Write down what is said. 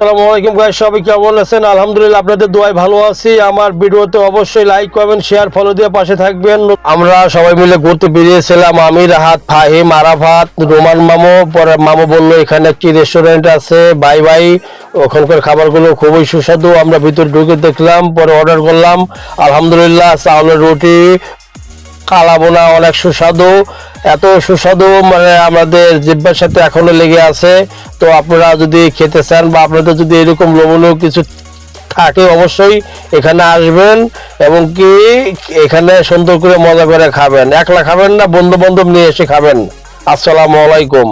আসসালামু আলাইকুম গাইস, সবাই কেমন আছেন? আলহামদুলিল্লাহ আপনাদের দোয়ায় ভালো আছি। আমার ভিডিওতে অবশ্যই লাইক কমেন্ট শেয়ার ফলো দিয়ে পাশে থাকবেন। আমরা সবাই মিলে ঘুরতে বেরিয়েছিলাম, আমি রাহাত, ফাহিম, আরাফাত, রোমান মামু। পরে মামু বললো এখানে একটি রেস্টুরেন্ট আছে, বাই বাই, ওখানকার খাবারগুলো খুবই সুস্বাদু। আমরা ভিতরে ঢুকে দেখলাম, পরে অর্ডার করলাম। আলহামদুলিল্লাহ চাউলের রুটি, কালাবোনা অনেক সুস্বাদু, এত সুস্বাদু মানে আমাদের জিহ্বার সাথে এখনো লেগে আছে। তো আপনারা যদি খেতে চান বা আপনাদের যদি এরকম লোভনীয় কিছু থাকে অবশ্যই এখানে আসবেন এবং কি এখানে সুন্দর করে মজা করে খাবেন। একলা খাবেন না, বন্ধু বান্ধব নিয়ে এসে খাবেন। আসসালামু আলাইকুম।